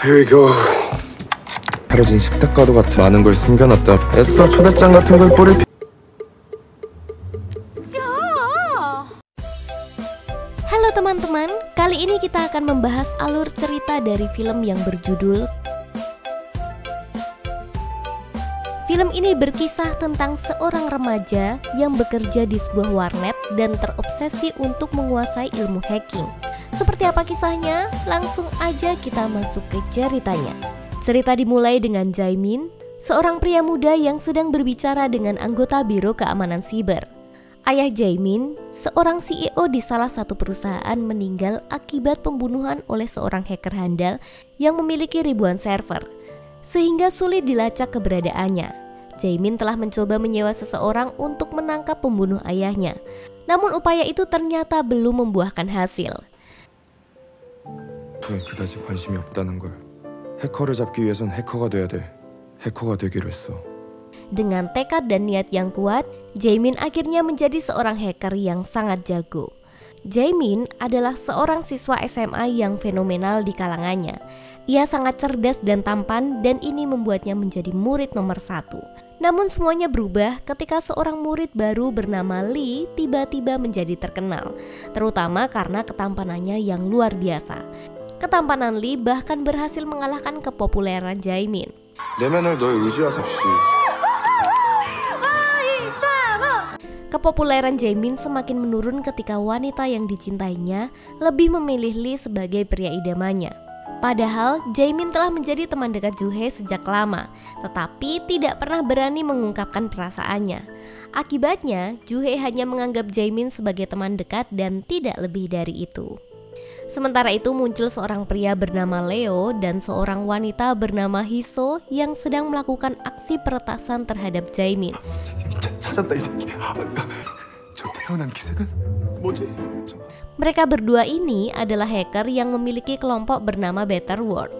Here we go. 가려진 식탁과도 같은 많은 걸 숨겨놨다. 애써 초대장 같은 걸 뿌릴 Halo teman-teman, kali ini kita akan membahas alur cerita dari film yang berjudul. Film ini berkisah tentang seorang remaja yang bekerja di sebuah warnet dan terobsesi untuk menguasai ilmu hacking. Seperti apa kisahnya? Langsung aja kita masuk ke ceritanya. Cerita dimulai dengan Jae-min, seorang pria muda yang sedang berbicara dengan anggota Biro Keamanan Siber. Ayah Jae-min, seorang CEO di salah satu perusahaan, meninggal akibat pembunuhan oleh seorang hacker handal yang memiliki ribuan server, sehingga sulit dilacak keberadaannya. Jae-min telah mencoba menyewa seseorang untuk menangkap pembunuh ayahnya, namun upaya itu ternyata belum membuahkan hasil. 저는 그다지 관심이 없다는 걸. 해커를 잡기 위해선 해커가 돼야 돼. 해커가 되기로 했어. Dengan tekad dan niat yang kuat, Jae-min akhirnya menjadi seorang hacker yang sangat jago. Jae-min adalah seorang siswa SMA yang fenomenal di kalangannya. Ia sangat cerdas dan tampan, dan ini membuatnya menjadi murid nomor 1. Namun semuanya berubah ketika seorang murid baru bernama Lee tiba-tiba menjadi terkenal, terutama karena ketampanannya yang luar biasa. Ketampanan Lee bahkan berhasil mengalahkan kepopuleran Jae-min. 내면을 너의 의지와 삽시. Kepopuleran Jae-min semakin menurun ketika wanita yang dicintainya lebih memilih Lee sebagai pria idamannya. Padahal Jae-min telah menjadi teman dekat Joo-hae sejak lama, tetapi tidak pernah berani mengungkapkan perasaannya. Akibatnya, Joo-hae hanya menganggap Jae-min sebagai teman dekat dan tidak lebih dari itu. Sementara itu muncul seorang pria bernama Leo dan seorang wanita bernama Hiso yang sedang melakukan aksi peretasan terhadap Jae-min. 찾았다 이 새끼. 저 태어난 기색은 뭐지? Mereka berdua ini adalah hacker yang memiliki kelompok bernama Better World.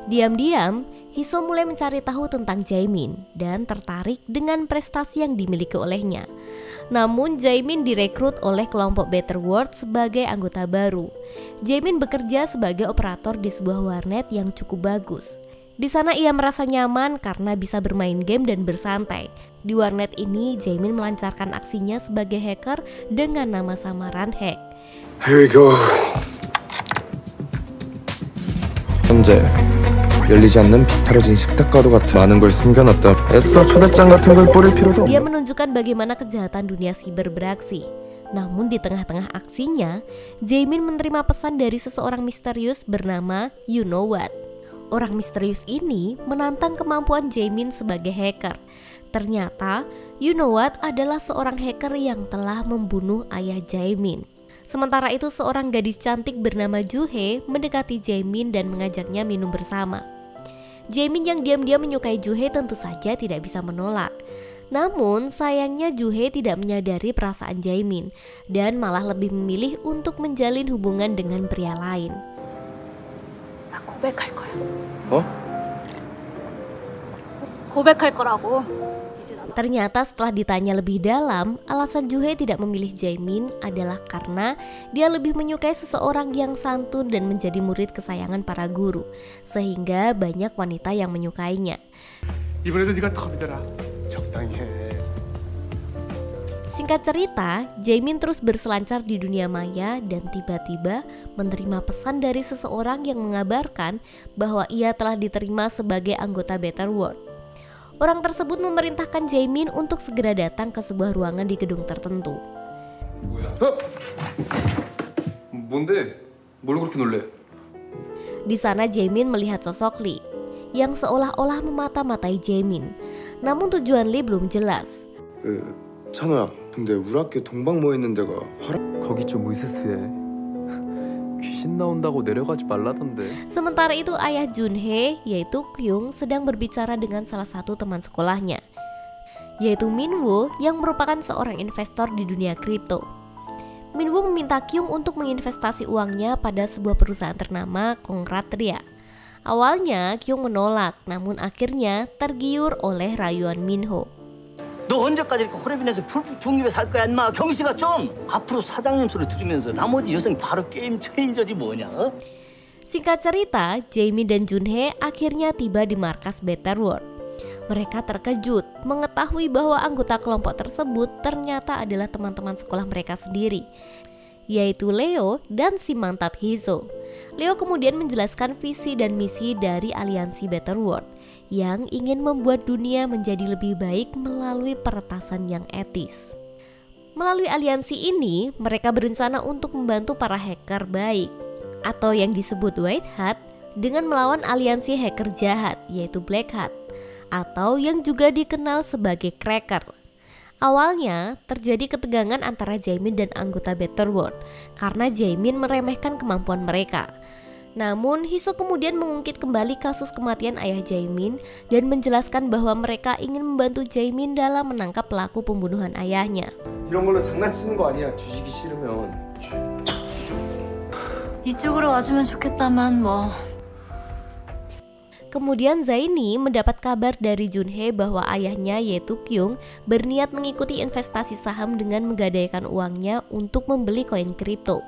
Diam-diam, Hiso mulai mencari tahu tentang Jae-min dan tertarik dengan prestasi yang dimiliki olehnya. Namun Jae-min direkrut oleh kelompok Better World sebagai anggota baru. Jae-min bekerja sebagai operator di sebuah warnet yang cukup bagus. Di sana ia merasa nyaman karena bisa bermain game dan bersantai. Di warnet ini Jae-min melancarkan aksinya sebagai hacker dengan nama samaran Hack. Here we go. 현재 열리지 않는 비탈해진 식탁과도 같은 많은 걸 숨겨놨다. 애써 초대장 같은 걸 뿌릴 필요도 없다. Dia menunjukkan bagaimana kejahatan dunia siber beraksi. Namun di tengah-tengah aksinya, Jae-min menerima pesan dari seseorang misterius bernama You Know What. Orang misterius ini menantang kemampuan Jae-min sebagai hacker. Ternyata, You Know What adalah seorang hacker yang telah membunuh ayah Jae-min. Sementara itu seorang gadis cantik bernama Joo-hae mendekati Jae-min dan mengajaknya minum bersama. Jae-min yang diam-diam menyukai Joo-hae tentu saja tidak bisa menolak. Namun sayangnya Joo-hae tidak menyadari perasaan Jae-min dan malah lebih memilih untuk menjalin hubungan dengan pria lain. 나 고백할 거야. 어? 고백할 거라고. Ternyata setelah ditanya lebih dalam, alasan Joo-hae tidak memilih Jae-min adalah karena dia lebih menyukai seseorang yang santun dan menjadi murid kesayangan para guru, sehingga banyak wanita yang menyukainya. 이번에도 네가 더 믿어라. 적당히 해. Singkat cerita, Jae-min terus berselancar di dunia maya dan tiba-tiba menerima pesan dari seseorang yang mengabarkan bahwa ia telah diterima sebagai anggota Better World. Orang tersebut memerintahkan Jae-min untuk segera datang ke sebuah ruangan di gedung tertentu. 뭔데? 뭘 그렇게 놀래? Di sana Jae-min melihat sosok Lee yang seolah-olah memata-matai Jae-min. Namun tujuan Lee belum jelas. 찬호야, 근데 우리 학교 동방 뭐 있는 데가 거기 좀 으스스해. 귀신 나온다고 내려가지 말라던데. Sementara itu ayah Jun-hae yaitu Kyung sedang berbicara dengan salah satu teman sekolahnya, yaitu Min-woo yang merupakan seorang investor di dunia kripto. Min-woo meminta Kyung untuk menginvestasi uangnya pada sebuah perusahaan ternama Kongratria. Awalnya Kyung menolak, namun akhirnya tergiur oleh rayuan Min-ho. 너 언제까지 이렇게 호랩이내서 풀풀 독립에 살 거야 인마. 경씨가 좀 앞으로 사장님 소리 들으면서 나머지 여성 바로 게임 체인저지 뭐냐. 어? Singkat cerita, Jaemin dan Junhee akhirnya tiba di markas Betterworld. Mereka terkejut mengetahui bahwa anggota kelompok tersebut ternyata adalah teman-teman sekolah mereka sendiri, yaitu Leo dan si mantap Hizo. Leo kemudian menjelaskan visi dan misi dari aliansi Betterworld yang ingin membuat dunia menjadi lebih baik melalui peretasan yang etis. Melalui aliansi ini, mereka berencana untuk membantu para hacker baik, atau yang disebut White Hat, dengan melawan aliansi hacker jahat, yaitu Black Hat, atau yang juga dikenal sebagai Cracker. Awalnya terjadi ketegangan antara Jaemin dan anggota Betterworld karena Jaemin meremehkan kemampuan mereka. Namun Hiso kemudian mengungkit kembali kasus kematian ayah Jaemin dan menjelaskan bahwa mereka ingin membantu Jaemin dalam menangkap pelaku pembunuhan ayahnya. 이런 걸로 장난치는 거 아니야. 뒤지기 싫으면. 이쪽으로 와주면 좋겠다만 뭐. Kemudian Zaini mendapat kabar dari Junhee bahwa ayahnya yaitu Kyung berniat mengikuti investasi saham dengan menggadaikan uangnya untuk membeli koin kripto.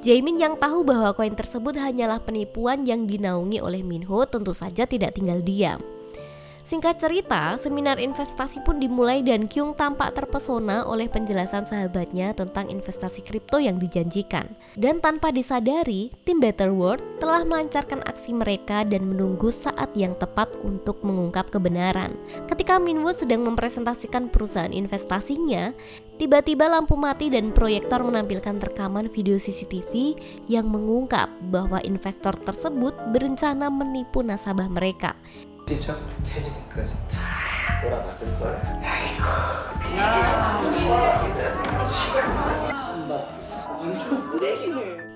Jaemin yang tahu bahwa koin tersebut hanyalah penipuan yang dinaungi oleh Minho tentu saja tidak tinggal diam. Singkat cerita, seminar investasi pun dimulai dan Kyung tampak terpesona oleh penjelasan sahabatnya tentang investasi kripto yang dijanjikan. Dan tanpa disadari, tim Betterworld telah melancarkan aksi mereka dan menunggu saat yang tepat untuk mengungkap kebenaran. Ketika Minwoo sedang mempresentasikan perusahaan investasinya, tiba-tiba lampu mati dan proyektor menampilkan rekaman video CCTV yang mengungkap bahwa investor tersebut berencana menipu nasabah mereka. 시작 퇴직까지 다 몰아넣을 걸.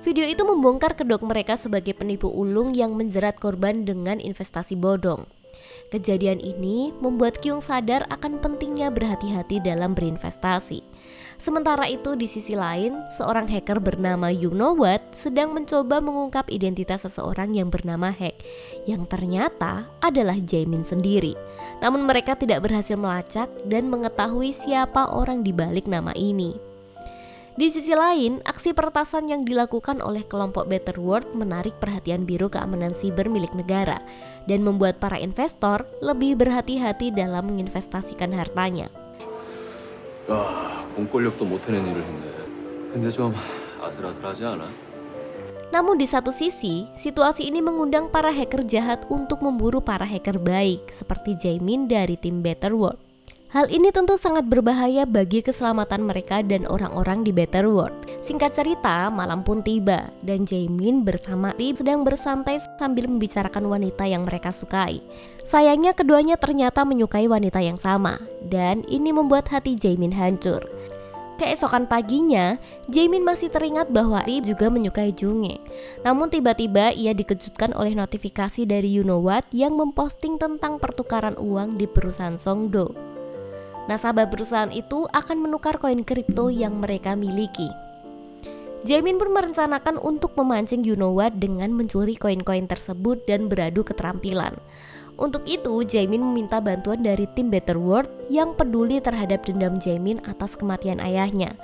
Video itu membongkar kedok mereka sebagai penipu ulung yang menjerat korban dengan investasi bodong. Kejadian ini membuat Kyung sadar akan pentingnya berhati-hati dalam berinvestasi. Sementara itu di sisi lain, seorang hacker bernama You Know What sedang mencoba mengungkap identitas seseorang yang bernama Hack, yang ternyata adalah Jaemin sendiri. Namun mereka tidak berhasil melacak dan mengetahui siapa orang di balik nama ini. Di sisi lain, aksi peretasan yang dilakukan oleh kelompok Betterworld menarik perhatian Biro Keamanan Siber milik negara dan membuat para investor lebih berhati-hati dalam menginvestasikan hartanya. 공권력도 못 해낸 일을 했네. 근데 좀 아슬아슬하지 않아? Namun di satu sisi, situasi ini mengundang para hacker jahat untuk memburu para hacker baik seperti Jaemin dari tim Betterworld. Hal ini tentu sangat berbahaya bagi keselamatan mereka dan orang-orang di Betterworld. Singkat cerita, malam pun tiba dan Jaemin bersama Lee sedang bersantai sambil membicarakan wanita yang mereka sukai. Sayangnya keduanya ternyata menyukai wanita yang sama dan ini membuat hati Jaemin hancur. Keesokan paginya, Jaemin masih teringat bahwa Lee juga menyukai Junhee. Namun tiba-tiba ia dikejutkan oleh notifikasi dari You Know What yang memposting tentang pertukaran uang di perusahaan Songdo. Nasabah perusahaan itu akan menukar koin kripto yang mereka miliki. Jaemin pun merencanakan untuk memancing You Know What dengan mencuri koin-koin tersebut dan beradu keterampilan. Untuk itu, Jaemin meminta bantuan dari tim Betterworld yang peduli terhadap dendam Jaemin atas kematian ayahnya.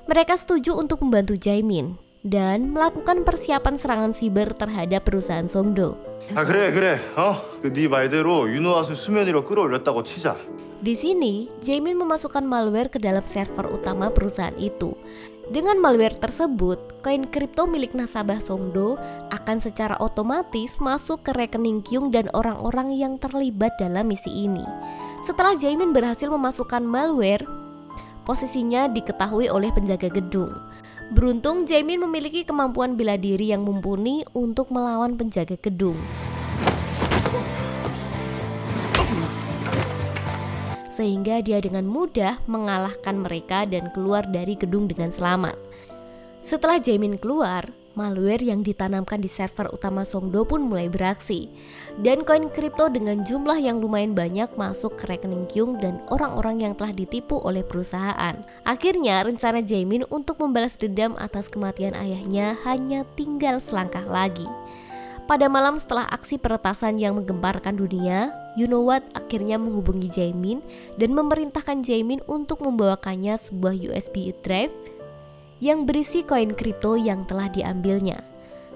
Mereka setuju untuk membantu Jaemin dan melakukan persiapan serangan siber terhadap perusahaan Songdo. 그래. 네 말대로 유노아스 수면 위로 끌어올렸다고 치자. Di sini, Jaemin memasukkan malware ke dalam server utama perusahaan itu. Dengan malware tersebut, koin kripto milik nasabah Songdo akan secara otomatis masuk ke rekening Kyung dan orang-orang yang terlibat dalam misi ini. Setelah Jaemin berhasil memasukkan malware, posisinya diketahui oleh penjaga gedung. Beruntung Jaemin memiliki kemampuan bela diri yang mumpuni untuk melawan penjaga gedung. Sehingga dia dengan mudah mengalahkan mereka dan keluar dari gedung dengan selamat. Setelah Jaemin keluar, malware yang ditanamkan di server utama Songdo pun mulai beraksi. Dan koin kripto dengan jumlah yang lumayan banyak masuk ke rekening Kyung dan orang-orang yang telah ditipu oleh perusahaan. Akhirnya rencana Jaemin untuk membalas dendam atas kematian ayahnya hanya tinggal selangkah lagi. Pada malam setelah aksi peretasan yang menggemparkan dunia, You Know What akhirnya menghubungi Jaemin dan memerintahkan Jaemin untuk membawakannya sebuah USB drive yang berisi koin kripto yang telah diambilnya.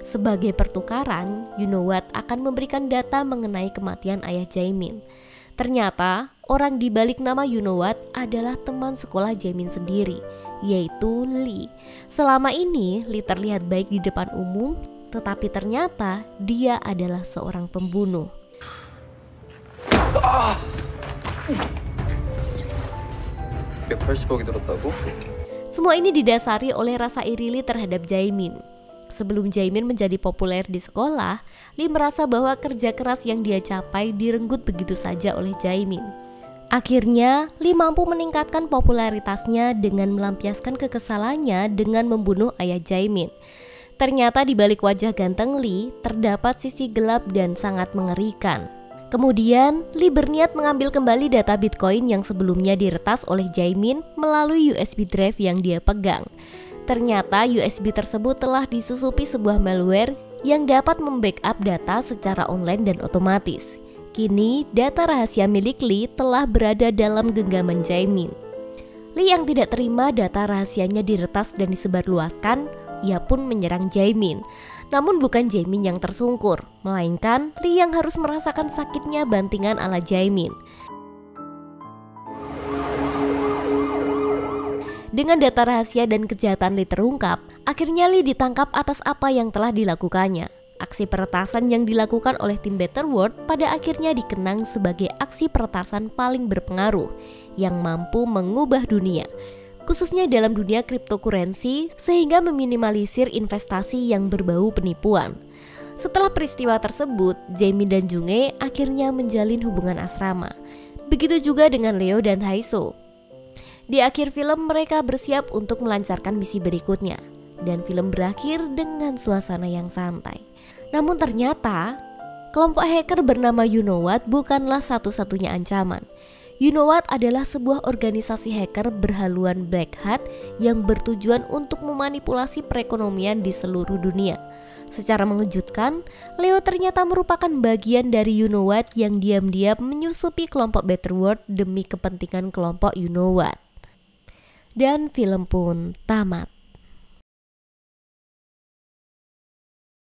Sebagai pertukaran, You Know What akan memberikan data mengenai kematian ayah Jaemin. Ternyata, orang di balik nama You Know What adalah teman sekolah Jaemin sendiri, yaitu Lee. Selama ini, Lee terlihat baik di depan umum, tetapi ternyata dia adalah seorang pembunuh. Semua ini didasari oleh rasa iri Lee terhadap Jaemin. Sebelum Jaemin menjadi populer di sekolah, Lee merasa bahwa kerja keras yang dia capai direnggut begitu saja oleh Jaemin. Akhirnya, Lee mampu meningkatkan popularitasnya dengan melampiaskan kekesalannya dengan membunuh ayah Jaemin. Ternyata di balik wajah ganteng Lee terdapat sisi gelap dan sangat mengerikan. Kemudian, Lee berniat mengambil kembali data Bitcoin yang sebelumnya diretas oleh Jaemin melalui USB drive yang dia pegang. Ternyata USB tersebut telah disusupi sebuah malware yang dapat membackup data secara online dan otomatis. Kini, data rahasia milik Lee telah berada dalam genggaman Jaemin. Lee yang tidak terima data rahasianya diretas dan disebarluaskan, ia pun menyerang Jaemin. Namun bukan Jaemin yang tersungkur, melainkan Lee yang harus merasakan sakitnya bantingan ala Jaemin. Dengan data rahasia dan kejahatan Lee terungkap, akhirnya Lee ditangkap atas apa yang telah dilakukannya. Aksi peretasan yang dilakukan oleh tim Better World pada akhirnya dikenang sebagai aksi peretasan paling berpengaruh yang mampu mengubah dunia, khususnya dalam dunia cryptocurrency, sehingga meminimalisir investasi yang berbau penipuan. Setelah peristiwa tersebut, Jaemin dan Jung-hae akhirnya menjalin hubungan asrama. Begitu juga dengan Leo dan Hae-soo. Di akhir film, mereka bersiap untuk melancarkan misi berikutnya, dan film berakhir dengan suasana yang santai. Namun ternyata, kelompok hacker bernama You Know What bukanlah satu-satunya ancaman. You Know What adalah sebuah organisasi hacker berhaluan Black Hat yang bertujuan untuk memanipulasi perekonomian di seluruh dunia. Secara mengejutkan, Leo ternyata merupakan bagian dari You Know What yang diam-diam menyusupi kelompok Better World demi kepentingan kelompok You Know What. Dan film pun tamat.